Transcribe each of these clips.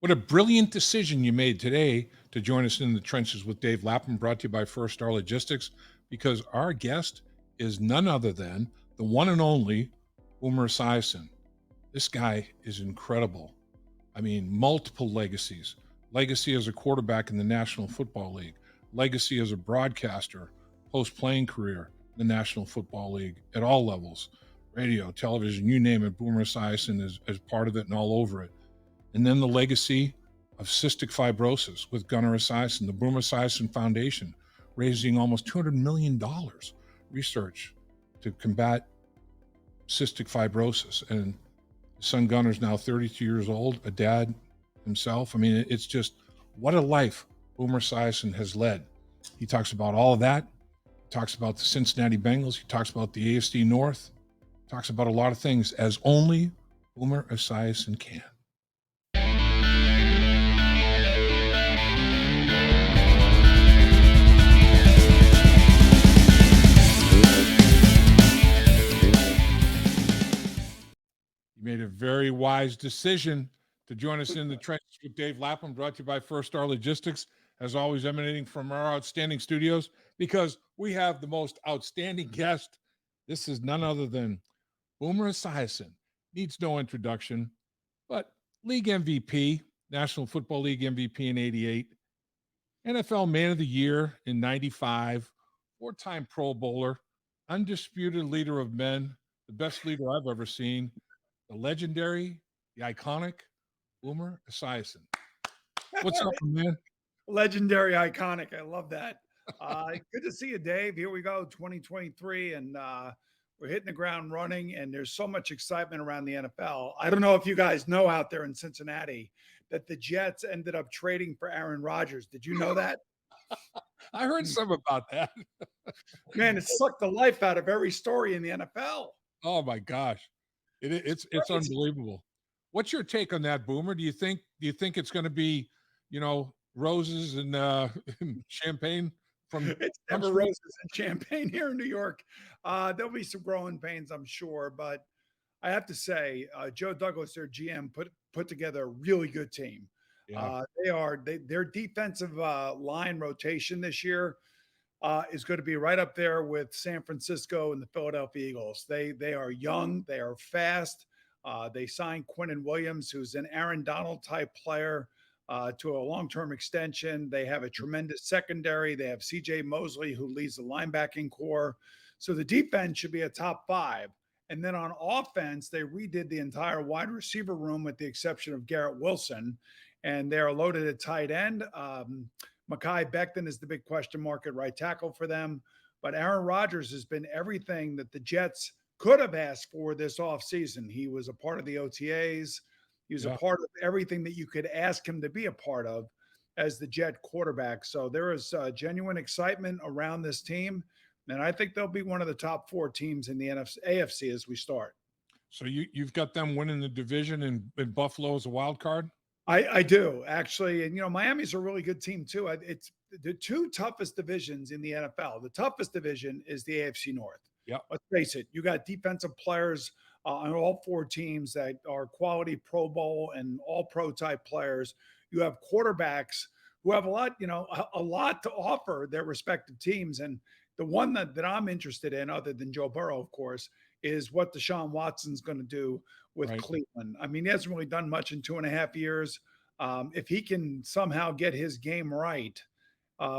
What a brilliant decision you made today to join us in the trenches with Dave Lapham, brought to you by First Star Logistics, because our guest is none other than the one and only Boomer Esiason. This guy is incredible. I mean, multiple legacies. Legacy as a quarterback in the National Football League, legacy as a broadcaster, post-playing career in the National Football League at all levels, radio, television, you name it. Boomer Esiason is part of it and all over it. And then the legacy of cystic fibrosis with Gunnar Esiason, the Boomer Esiason Foundation, raising almost $200 million research to combat cystic fibrosis. And his son Gunnar's now 32 years old, a dad himself. I mean, it's just what a life Boomer Esiason has led. He talks about all of that. He talks about the Cincinnati Bengals. He talks about the AFC North. He talks about a lot of things as only Boomer Esiason can. You made a very wise decision to join us in the trenches with Dave Lapham, brought to you by First Star Logistics, as always emanating from our outstanding studios, because we have the most outstanding guest. This is none other than Boomer Esiason. Needs no introduction, but league MVP, National Football League MVP in 88, NFL Man of the Year in 95, four-time Pro Bowler, undisputed leader of men, the best leader I've ever seen, the legendary, the iconic Boomer Esiason. What's up, man? Legendary, iconic. I love that. Good to see you, Dave. Here we go, 2023, and we're hitting the ground running, and there's so much excitement around the NFL. I don't know if you guys know out there in Cincinnati that the Jets ended up trading for Aaron Rodgers. Did you know that? I heard some about that. Man, it sucked the life out of every story in the NFL. Oh my gosh. It's unbelievable. What's your take on that, Boomer? Do you think it's going to be, roses and champagne from It's never roses and champagne here in New York. There'll be some growing pains, I'm sure, but I have to say, Joe Douglas, their GM, put together a really good team. Yeah. Their defensive line rotation this year is going to be right up there with San Francisco and the Philadelphia Eagles. They are young, they are fast. They signed Quinnen Williams, who's an Aaron Donald type player, to a long-term extension. They have a tremendous secondary. They have C.J. Mosley, who leads the linebacking core. So the defense should be a top five. And then on offense, they redid the entire wide receiver room with the exception of Garrett Wilson, and they're loaded at tight end. Mekhi Becton is the big question mark at right tackle for them. But Aaron Rodgers has been everything that the Jets could have asked for this offseason. He was a part of the OTAs. He was a part of everything that you could ask him to be a part of as the Jet quarterback. So there is genuine excitement around this team. And I think they'll be one of the top four teams in the AFC as we start. So you've got them winning the division and Buffalo as a wild card? I do, actually. And, Miami's a really good team, too. It's the two toughest divisions in the NFL. The toughest division is the AFC North. Yeah. Let's face it. You got defensive players on all four teams that are quality Pro Bowl and all pro type players. You have quarterbacks who have a lot to offer their respective teams. And the one that I'm interested in, other than Joe Burrow, of course, is what Deshaun Watson's going to do with Cleveland. I mean, he hasn't really done much in 2.5 years. If he can somehow get his game right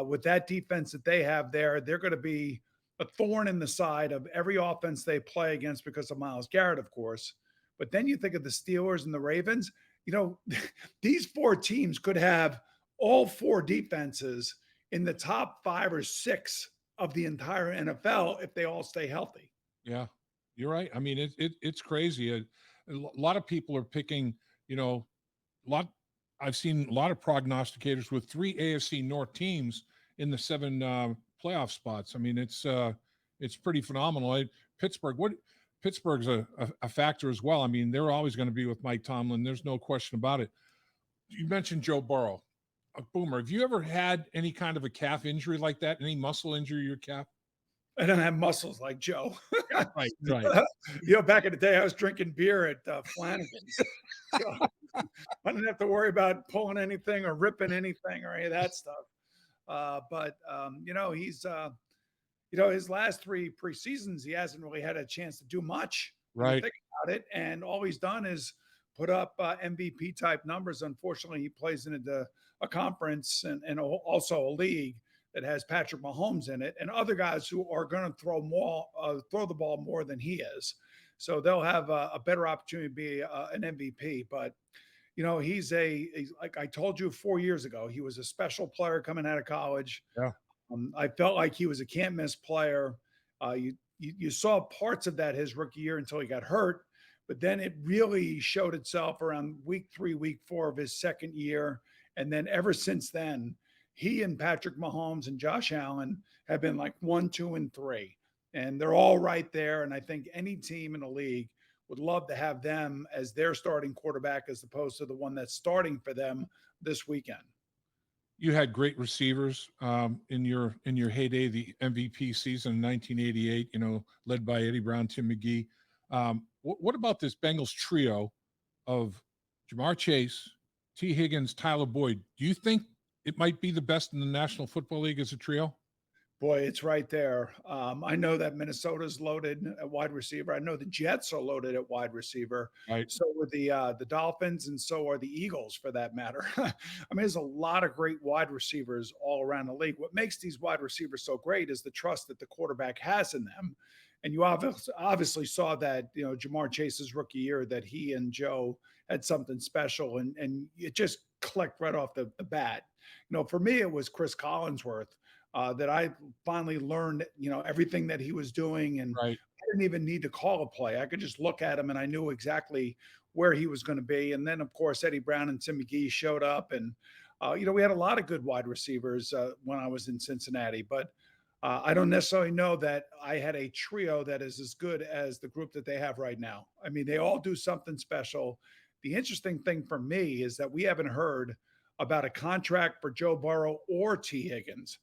with that defense that they have there, they're going to be a thorn in the side of every offense they play against because of Myles Garrett, of course. But then you think of the Steelers and the Ravens. These four teams could have all four defenses in the top 5 or 6 of the entire NFL if they all stay healthy. Yeah, you're right. I mean, it's crazy. A lot of people are picking, I've seen a lot of prognosticators with 3 AFC North teams in the 7 playoff spots. I mean, it's pretty phenomenal. Pittsburgh's a factor as well. I mean, they're always going to be with Mike Tomlin. There's no question about it. You mentioned Joe Burrow. Boomer, have you ever had any kind of a calf injury like that? Any muscle injury to your calf? I don't have muscles like Joe. Right. Back in the day, I was drinking beer at Flanagan's. I didn't have to worry about pulling anything or ripping anything or any of that stuff. But his last three preseasons, he hasn't really had a chance to do much when you Right. think about it. And all he's done is put up MVP type numbers. Unfortunately, he plays in a conference and also a league that has Patrick Mahomes in it and other guys who are going to throw the ball more than he is. So they'll have a better opportunity to be an MVP. But he's like I told you 4 years ago, he was a special player coming out of college. Yeah. I felt like he was a can't miss player. You saw parts of that his rookie year until he got hurt, but then it really showed itself around week 3, week 4 of his second year, and then ever since then, he and Patrick Mahomes and Josh Allen have been like 1, 2, and 3, and they're all right there. And I think any team in the league would love to have them as their starting quarterback as opposed to the one that's starting for them this weekend. You had great receivers in your heyday, the MVP season in 1988. Led by Eddie Brown, Tim McGee. What about this Bengals trio of Jamar Chase, Tee Higgins, Tyler Boyd? Do you think it might be the best in the National Football League as a trio? Boy, it's right there. I know that Minnesota's loaded at wide receiver. I know the Jets are loaded at wide receiver. Right. So are the Dolphins, and so are the Eagles, for that matter. I mean, there's a lot of great wide receivers all around the league. What makes these wide receivers so great is the trust that the quarterback has in them. And you obviously saw that, Jamar Chase's rookie year, that he and Joe had something special, and it just clicked right off the bat. For me, it was Chris Collinsworth that I finally learned, everything that he was doing. And Right. I didn't even need to call a play. I could just look at him and I knew exactly where he was going to be. And then, of course, Eddie Brown and Tim McGee showed up. And, we had a lot of good wide receivers when I was in Cincinnati. But I don't necessarily know that I had a trio that is as good as the group that they have right now. I mean, they all do something special. The interesting thing for me is that we haven't heard about a contract for Joe Burrow or Tee Higgins.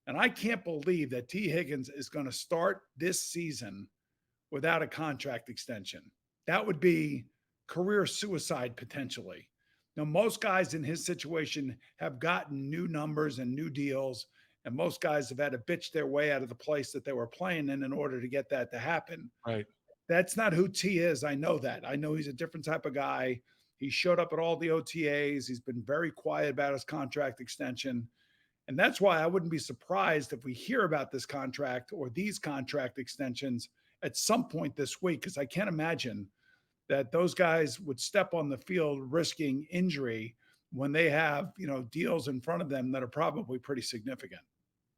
And I can't believe that Tee Higgins is going to start this season without a contract extension. That would be career suicide potentially. Now, most guys in his situation have gotten new numbers and new deals, and most guys have had to bitch their way out of the place that they were playing in order to get that to happen. Right. That's not who T is. I know that. I know he's a different type of guy. He showed up at all the OTAs. He's been very quiet about his contract extension. And that's why I wouldn't be surprised if we hear about this contract or these contract extensions at some point this week, because I can't imagine that those guys would step on the field risking injury when they have, deals in front of them that are probably pretty significant.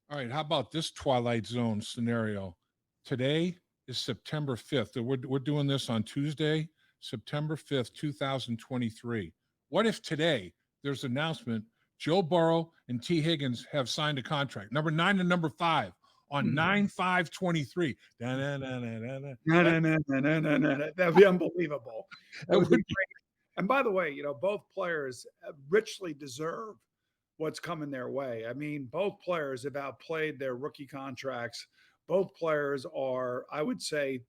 All right. How about this Twilight Zone scenario? Today is September 5th. We're doing this on Tuesday, September 5th, 2023. What if today there's an announcement Joe Burrow and Tee Higgins have signed a contract, number 9 and number 5 on 9/5/23. No. That'd be unbelievable. That would be great. And by the way, both players richly deserve what's coming their way. I mean, both players have outplayed their rookie contracts. Both players are, I would say,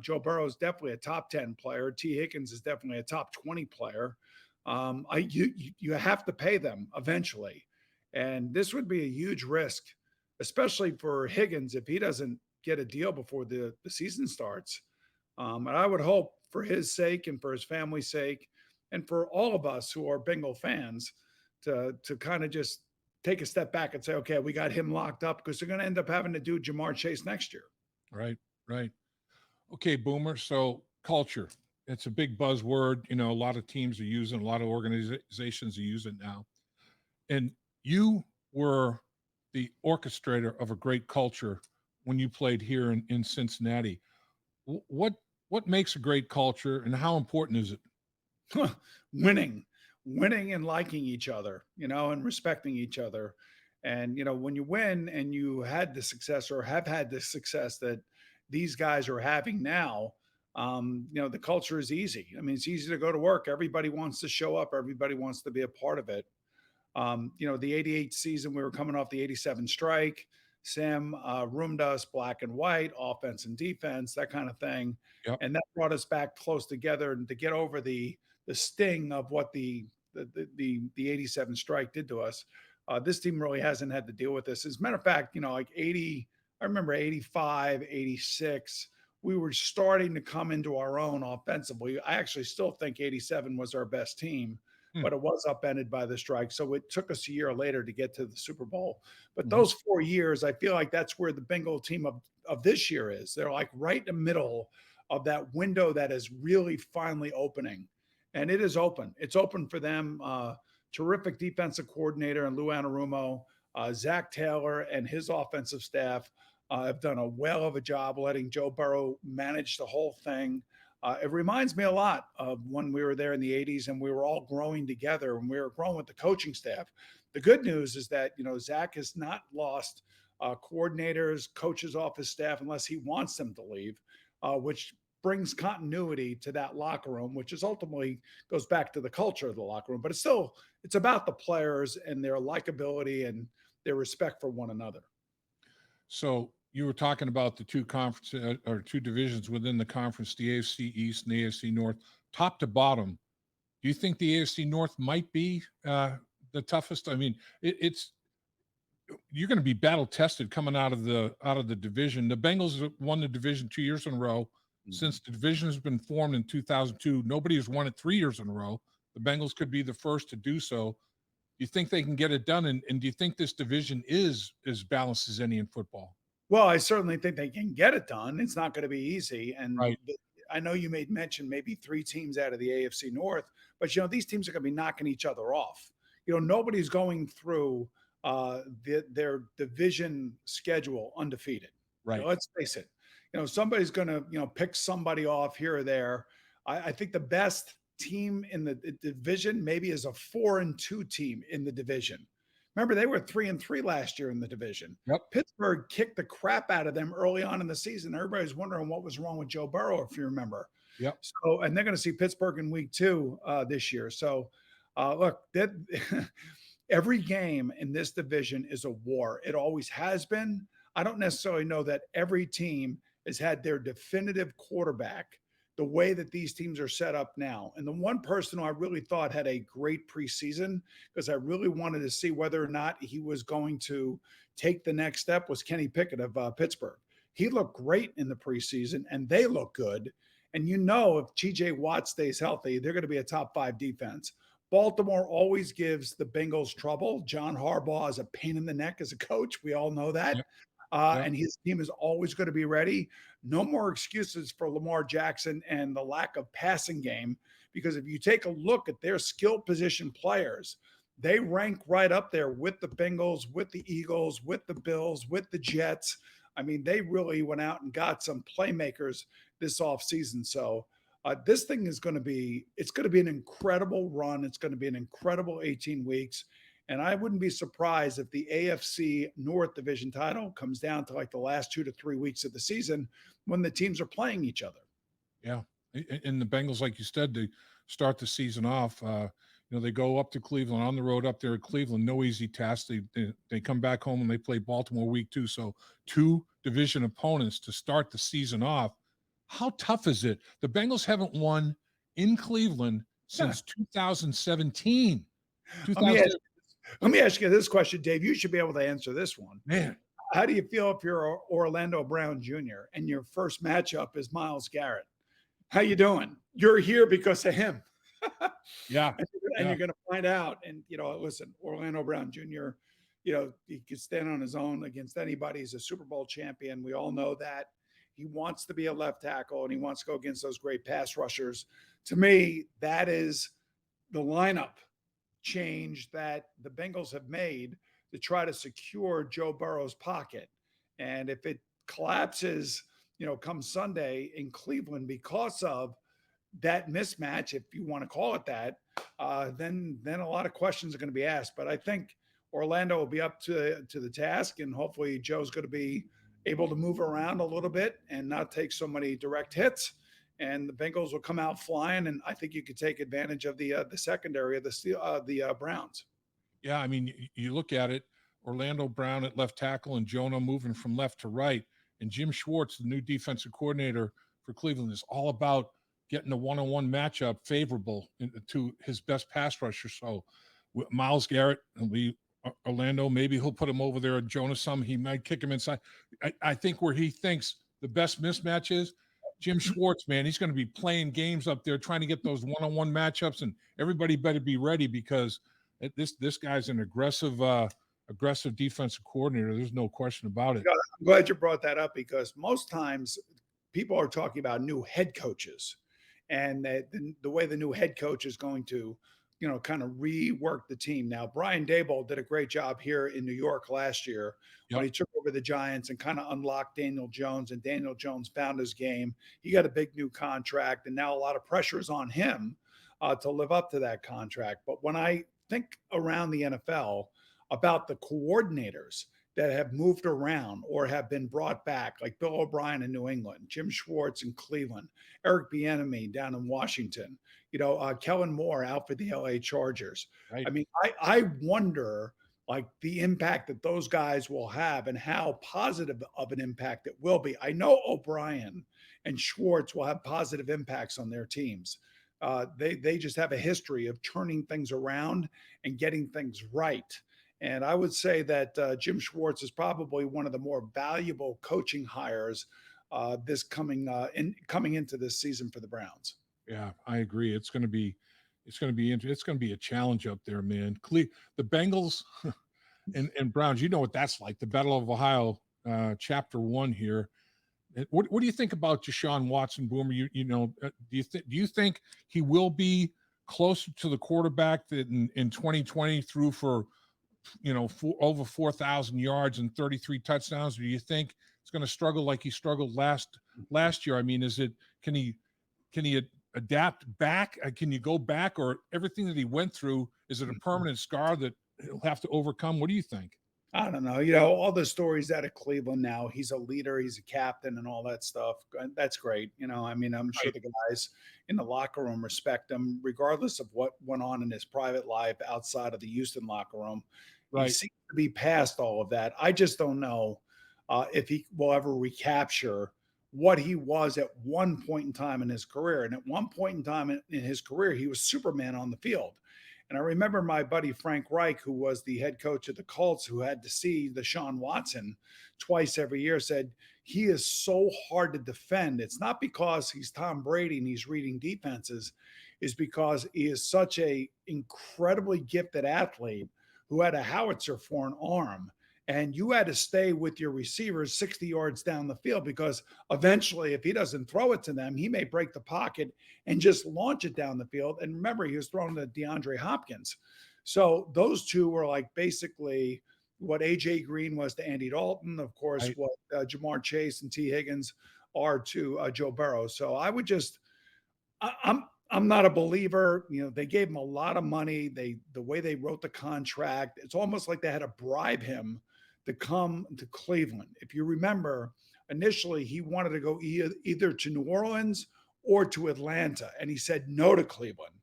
Joe Burrow is definitely a top 10 player. Tee Higgins is definitely a top 20 player. You have to pay them eventually. And this would be a huge risk, especially for Higgins if he doesn't get a deal before the season starts. And I would hope for his sake and for his family's sake and for all of us who are Bengal fans to kind of just take a step back and say, okay, we got him locked up, because they're going to end up having to do Jamar Chase next year. Right. Okay, Boomer. So culture, it's a big buzzword. A lot of teams are using, a lot of organizations are using it now. And you were the orchestrator of a great culture when you played here in Cincinnati. What makes a great culture, and how important is it? Winning and liking each other, and respecting each other. And, when you win and you had the success or have had the success that these guys are having now, the culture is easy. I mean, it's easy to go to work. Everybody wants to show up. Everybody wants to be a part of it. The 88 season, we were coming off the 87 strike. Sam roomed us black and white, offense and defense, that kind of thing. Yep. And that brought us back close together, and to get over the the sting of what the 87 strike did to us. This team really hasn't had to deal with this. As a matter of fact, like 80, I remember 85, 86, we were starting to come into our own offensively. I actually still think 87 was our best team, Hmm. but it was upended by the strike. So it took us a year later to get to the Super Bowl. But Mhm. those 4 years, I feel like that's where the Bengal team of this year is. They're like right in the middle of that window that is really finally opening. And it is open. It's open for them. Terrific defensive coordinator and Lou Anarumo, Zach Taylor and his offensive staff have done a well of a job letting Joe Burrow manage the whole thing. It reminds me a lot of when we were there in the 80s and we were all growing together and we were growing with the coaching staff. The good news is that, Zach has not lost coordinators, coaches off his staff unless he wants them to leave, which brings continuity to that locker room, which is ultimately goes back to the culture of the locker room. But it's about the players and their likability and their respect for one another. So you were talking about the two conference or two divisions within the conference, the AFC East and the AFC North, top to bottom. Do you think the AFC North might be the toughest? I mean, it's you're going to be battle tested coming out of the division. The Bengals won the division 2 years in a row. Since the division has been formed in 2002, nobody has won it 3 years in a row. The Bengals could be the first to do so. Do you think they can get it done? And do you think this division is as balanced as any in football? Well, I certainly think they can get it done. It's not going to be easy. And Right. I know you made mention maybe three teams out of the AFC North, but these teams are going to be knocking each other off. Nobody's going through their division schedule undefeated. Right. Let's face it. Somebody's going to pick somebody off here or there. I think the best team in the division maybe is a 4-2 team in the division. Remember, they were 3-3 last year in the division. Yep. Pittsburgh kicked the crap out of them early on in the season. Everybody was wondering what was wrong with Joe Burrow, if you remember. Yep. So, and they're going to see Pittsburgh in week 2 this year. So, look, that every game in this division is a war. It always has been. I don't necessarily know that every team has had their definitive quarterback the way that these teams are set up now. And the one person who I really thought had a great preseason, because I really wanted to see whether or not he was going to take the next step, was Kenny Pickett of Pittsburgh. He looked great in the preseason, and they look good. And if TJ Watt stays healthy, they're going to be a top 5 defense. Baltimore always gives the Bengals trouble. John Harbaugh is a pain in the neck as a coach. We all know that. Yep. And his team is always going to be ready. No more excuses for Lamar Jackson and the lack of passing game, because if you take a look at their skill position players, they rank right up there with the Bengals, with the Eagles, with the Bills, with the Jets. I mean, they really went out and got some playmakers this offseason. So this thing is going to be an incredible run. It's going to be an incredible 18 weeks. And I wouldn't be surprised if the AFC North division title comes down to like the last 2 to 3 weeks of the season when the teams are playing each other. Yeah. And the Bengals, like you said, they start the season off. They go up to Cleveland on the road up there at Cleveland. No easy task. They come back home and they play Baltimore week 2. So 2 division opponents to start the season off. How tough is it? The Bengals haven't won in Cleveland since 2017. Let me ask you this question, Dave. You should be able to answer this one. Man, How do you feel if you're Orlando Brown Jr. and your first matchup is Myles Garrett? How you doing? You're here because of him. yeah. And you're going to find out. And, listen, Orlando Brown Jr., he can stand on his own against anybody. He's a Super Bowl champion. We all know that. He wants to be a left tackle and he wants to go against those great pass rushers. To me, that is the lineup change that the Bengals have made to try to secure Joe Burrow's pocket. And if it collapses, come Sunday in Cleveland because of that mismatch, if you want to call it that, then a lot of questions are going to be asked. But I think Orlando will be up to the task, and hopefully Joe's going to be able to move around a little bit and not take so many direct hits. And the Bengals will come out flying, and I think you could take advantage of the secondary of the Browns. Yeah, I mean, you look at it, Orlando Brown at left tackle and Jonah moving from left to right. And Jim Schwartz, the new defensive coordinator for Cleveland, is all about getting the one-on-one matchup favorable to his best pass rusher. So Myles Garrett will be Orlando. Maybe he'll put him over there at Jonas. He might kick him inside. I think where he thinks the best mismatch is Jim Schwartz, man. He's going to be playing games up there, trying to get those one-on-one matchups, and everybody better be ready because this guy's an aggressive defensive coordinator. There's no question about it. I'm glad you brought that up because most times people are talking about new head coaches and the way the new head coach is going to, kind of rework the team. Now, Brian Daboll did a great job here in New York last year when he took over the Giants and kind of unlocked Daniel Jones, and Daniel Jones found his game. He got a big new contract, and now a lot of pressure is on him to live up to that contract. But when I think around the NFL about the coordinators that have moved around or have been brought back, like Bill O'Brien in New England, Jim Schwartz in Cleveland, Eric Bieniemy down in Washington, Kellen Moore out for the LA Chargers. Right. I mean, I wonder like the impact that those guys will have and how positive of an impact it will be. I know O'Brien and Schwartz will have positive impacts on their teams. They just have a history of turning things around and getting things right. And I would say that Jim Schwartz is probably one of the more valuable coaching hires coming into this season for the Browns. Yeah, I agree. It's going to be a challenge up there, man. The Bengals and Browns. You know what that's like. The Battle of Ohio, Chapter 1 here. What do you think about Deshaun Watson, Boomer? Do you think he will be closer to the quarterback that in 2020 threw for over 4,000 yards and 33 touchdowns? Or do you think it's going to struggle like he struggled last year? I mean, can he adapt back? Can you go back, or everything that he went through, is it a permanent scar that he'll have to overcome? What do you think? I don't know. All the stories out of Cleveland now, he's a leader, he's a captain and all that stuff. That's great. I mean, I'm sure the guys in the locker room respect him, regardless of what went on in his private life outside of the Houston locker room. Right. He seems to be past all of that. I just don't know if he will ever recapture what he was at one point in time in his career. And at one point in time in his career, he was Superman on the field. And I remember my buddy Frank Reich, who was the head coach of the Colts, who had to see Deshaun Watson twice every year, said he is so hard to defend. It's not because he's Tom Brady and he's reading defenses, it's because he is such a incredibly gifted athlete who had a howitzer for an arm. And you had to stay with your receivers 60 yards down the field because eventually, if he doesn't throw it to them, he may break the pocket and just launch it down the field. And remember, he was throwing to DeAndre Hopkins. So those two were like basically what A.J. Green was to Andy Dalton, of course, right. What Jamar Chase and Tee Higgins are to Joe Burrow. So I would I'm not a believer. They gave him a lot of money. The way they wrote the contract, it's almost like they had to bribe him to come to Cleveland. If you remember, initially he wanted to go either to New Orleans or to Atlanta, and he said no to Cleveland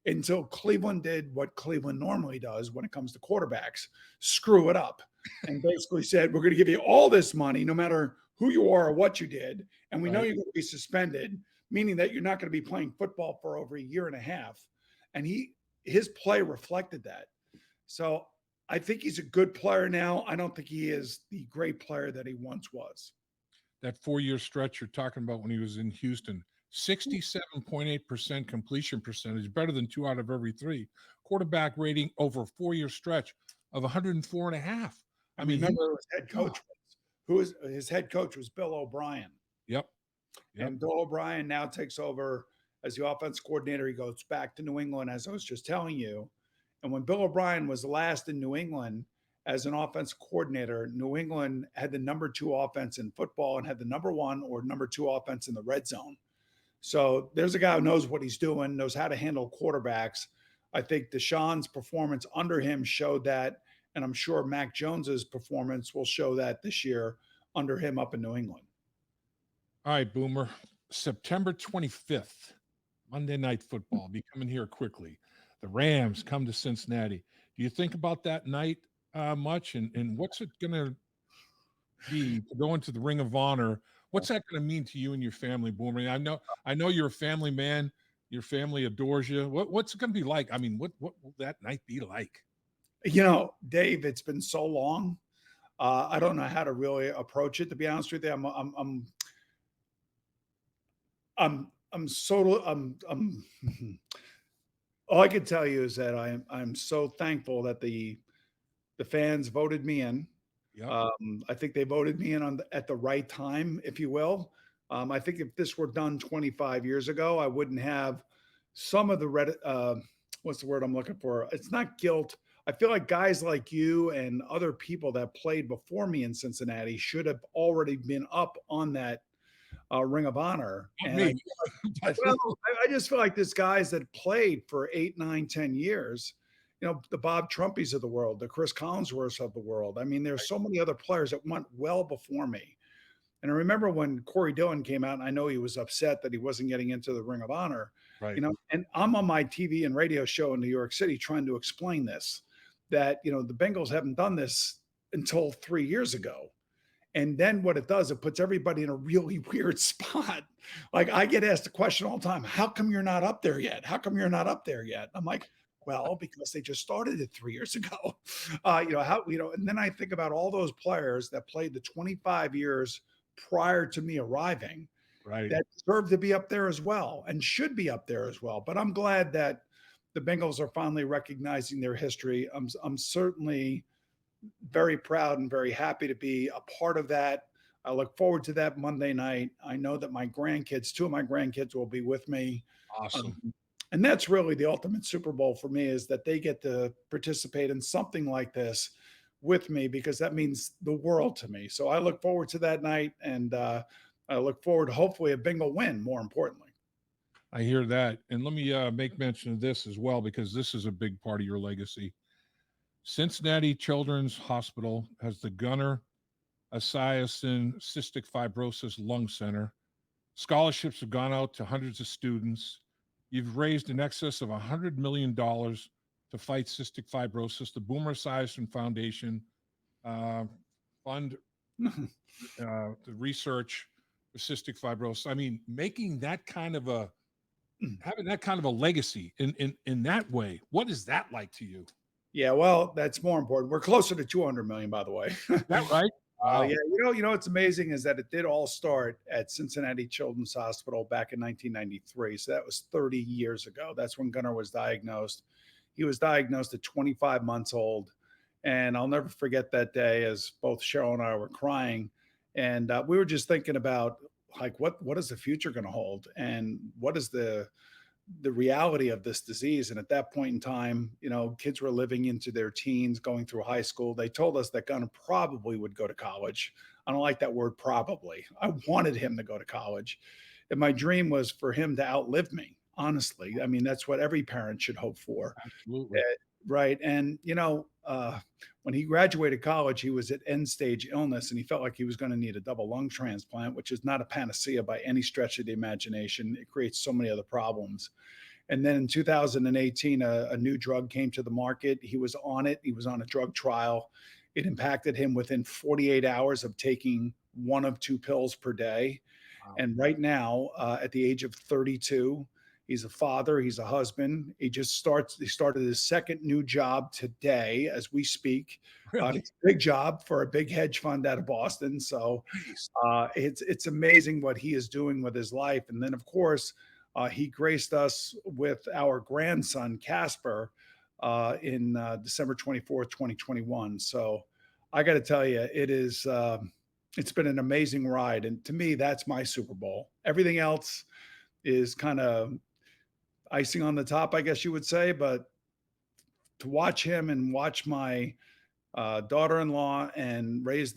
until Cleveland did what Cleveland normally does when it comes to quarterbacks, screw it up, and basically said, we're going to give you all this money, no matter who you are or what you did, and we know you're going to be suspended, meaning that you're not going to be playing football for over a year and a half. And his play reflected that. So I think he's a good player now. I don't think he is the great player that he once was. That 4-year stretch you're talking about when he was in Houston, 67.8% completion percentage, better than 2 out of every 3. Quarterback rating over a 4-year stretch of 104.5. I mean, remember his head coach his head coach was Bill O'Brien. Yep. And Bill O'Brien now takes over as the offense coordinator. He goes back to New England, as I was just telling you. And when Bill O'Brien was last in New England as an offense coordinator, New England had the number 2 offense in football and had the number 1 or number 2 offense in the red zone. So there's a guy who knows what he's doing, knows how to handle quarterbacks. I think Deshaun's performance under him showed that, and I'm sure Mac Jones's performance will show that this year under him up in New England. All right, Boomer. September 25th, Monday Night Football. Be coming here quickly. The Rams come to Cincinnati. Do you think about that night much? And what's it going to be to go into the Ring of Honor What's that going to mean to you and your family, Boomer? I know you're a family man. Your family adores you. What's it going to be like? I mean, what will that night be like? Dave, it's been so long. I don't know how to really approach it. To be honest with you, I'm so all I can tell you is that I'm so thankful that the fans voted me in. Yep. I think they voted me in at the right time, if you will. I think if this were done 25 years ago, I wouldn't have some of the what's the word I'm looking for? It's not guilt. I feel like guys like you and other people that played before me in Cincinnati should have already been up on that Ring of Honor. Not And I me. But well, I just feel like there's guys that played for 8, 9, 10 years. The Bob Trumpies of the world, the Chris Collinsworths of the world. I mean, there's so many other players that went well before me. And I remember when Corey Dillon came out, and I know he was upset that he wasn't getting into the Ring of Honor. right. And I'm on my TV and radio show in New York City trying to explain this, that the Bengals haven't done this until 3 years ago. And then what it does, it puts everybody in a really weird spot. Like I get asked the question all the time, how come you're not up there yet? How come you're not up there yet? I'm like, well, because they just started it 3 years ago. And then I think about all those players that played the 25 years prior to me arriving Right. that deserve to be up there as well and should be up there as well. But I'm glad that the Bengals are finally recognizing their history. I'm certainly very proud and very happy to be a part of that. I look forward to that Monday night. I know that two of my grandkids will be with me. Awesome. And that's really the ultimate Super Bowl for me, is that they get to participate in something like this with me, because that means the world to me. So I look forward to that night, and I look forward to hopefully a Bengal win, more importantly. I hear that. And let me make mention of this as well, because this is a big part of your legacy. Cincinnati Children's Hospital has the Gunnar Esiason Cystic Fibrosis Lung Center. Scholarships have gone out to hundreds of students. You've raised in excess of $100 million to fight cystic fibrosis. The Boomer Esiason Foundation fund the research for cystic fibrosis. I mean, making that kind of having that kind of a legacy in that way. What is that like to you? Yeah, well, that's more important. We're closer to 200 million, by the way. Is that right? Wow. Yeah, what's amazing is that it did all start at Cincinnati Children's Hospital back in 1993. So that was 30 years ago. That's when Gunnar was diagnosed. He was diagnosed at 25 months old. And I'll never forget that day, as both Cheryl and I were crying. And we were just thinking about, like, what is the future going to hold? And what is the reality of this disease? And at that point in time, kids were living into their teens, going through high school. They told us that Gunnar probably would go to college. I don't like that word probably. I wanted him to go to college. And my dream was for him to outlive me, honestly. I mean, that's what every parent should hope for. Absolutely. Right. And, when he graduated college, he was at end stage illness, and he felt like he was going to need a double lung transplant, which is not a panacea by any stretch of the imagination. It creates so many other problems. And then in 2018, a new drug came to the market. He was on it. He was on a drug trial. It impacted him within 48 hours of taking one of two pills per day. Wow. And right now, at the age of 32, he's a father. He's a husband. He started his second new job today as we speak. Really? It's a big job for a big hedge fund out of Boston. So it's amazing what he is doing with his life. And then, of course, he graced us with our grandson, Casper, in December 24th, 2021. So I got to tell you, it's been an amazing ride. And to me, that's my Super Bowl. Everything else is kind of icing on the top, I guess you would say. But to watch him and watch my daughter-in-law and raise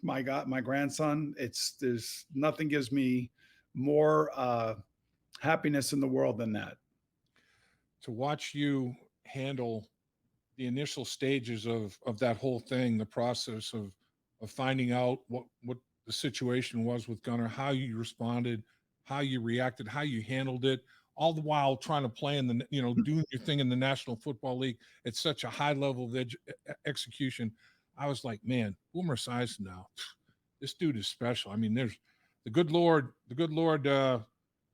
my grandson, there's nothing gives me more happiness in the world than that. To watch you handle the initial stages of that whole thing, the process of finding out what the situation was with Gunnar, how you responded, how you reacted, how you handled it, all the while trying to play in the, doing your thing in the National Football League at such a high level of execution. I was like, man, Boomer Esiason now, this dude is special. I mean, the good Lord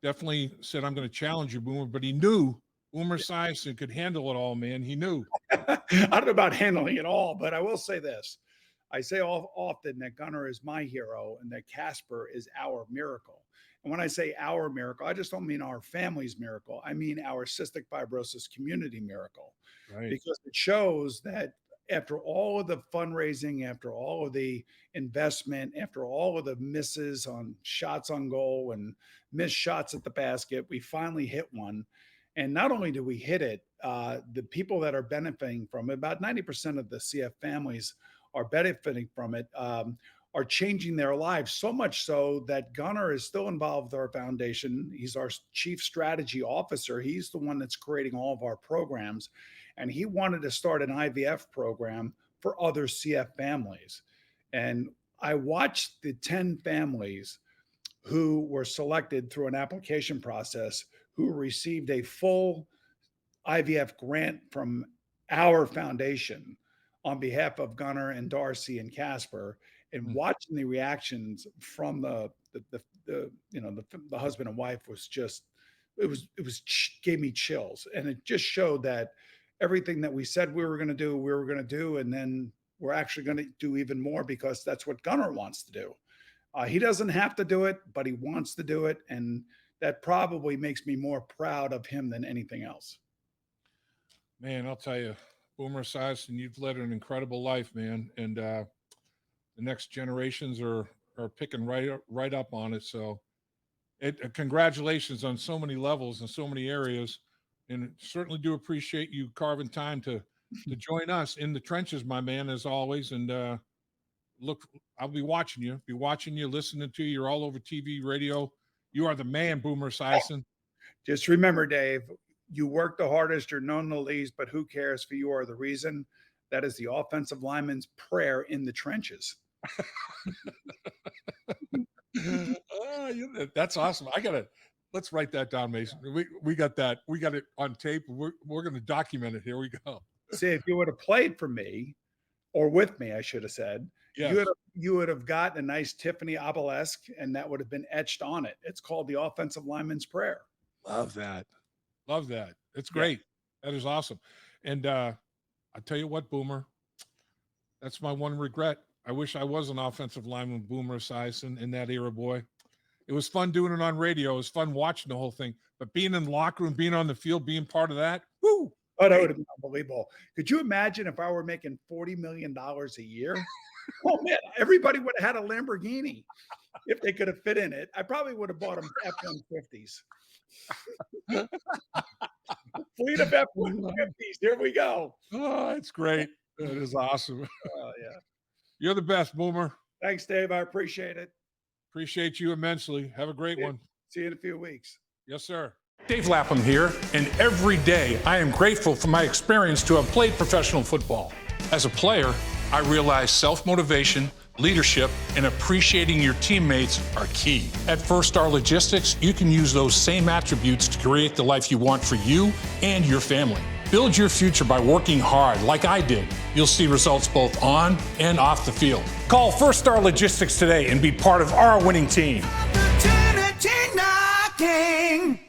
definitely said, I'm going to challenge you, Boomer, but he knew Boomer Esiason could handle it all, man. He knew. I don't know about handling it all, but I will say this. I say often that Gunnar is my hero and that Casper is our miracle. And when I say our miracle, I just don't mean our family's miracle. I mean our cystic fibrosis community miracle, Right. because it shows that after all of the fundraising, after all of the investment, after all of the misses on shots on goal and missed shots at the basket, we finally hit one. And not only do we hit it, the people that are benefiting from it, about 90% of the CF families are benefiting from it, are changing their lives, so much so that Gunnar is still involved with our foundation. He's our chief strategy officer. He's the one that's creating all of our programs. And he wanted to start an IVF program for other CF families. And I watched the 10 families who were selected through an application process who received a full IVF grant from our foundation on behalf of Gunnar and Darcy and Casper, and watching the reactions from the husband and wife was just, gave me chills. And it just showed that everything that we said we were going to do, and then we're actually going to do even more, because that's what Gunnar wants to do. He doesn't have to do it, but he wants to do it. And that probably makes me more proud of him than anything else. Man, I'll tell you, Boomer Esiason, you've led an incredible life, man. And the next generations are picking right up on it. So congratulations on so many levels and so many areas. And certainly do appreciate you carving time to join us in the trenches, my man, as always. And look, I'll be watching you, listening to you. You're all over TV, radio. You are the man, Boomer Esiason. Just remember, Dave, you work the hardest, you're known the least, but who cares, for you are the reason. That is the offensive lineman's prayer in the trenches. That's awesome. Let's write that down, Mason. We got that. We got it on tape. We're going to document it. Here we go. See, if you would have played for me, or with me, I should have said, yes, you would have gotten a nice Tiffany obelisk, and that would have been etched on it. It's called the offensive lineman's prayer. Love that. It's great. Yeah. That is awesome. And I tell you what, Boomer, that's my one regret. I wish I was an offensive lineman, Boomer Esiason, in that era, boy. It was fun doing it on radio. It was fun watching the whole thing. But being in the locker room, being on the field, being part of that, whoo! Oh, that would have been unbelievable. Could you imagine if I were making $40 million a year? Oh, man, everybody would have had a Lamborghini if they could have fit in it. I probably would have bought them F-150s. Fleet of F-150s. Here we go. Oh, it's great. That is awesome. Yeah. You're the best, Boomer. Thanks, Dave. I appreciate it. Appreciate you immensely. Have a great one. See you in a few weeks. Yes, sir. Dave Lapham here, and every day I am grateful for my experience to have played professional football. As a player, I realized self-motivation, leadership, and appreciating your teammates are key. At First Star Logistics, you can use those same attributes to create the life you want for you and your family. Build your future by working hard like I did. You'll see results both on and off the field. Call First Star Logistics today and be part of our winning team. Opportunity knocking.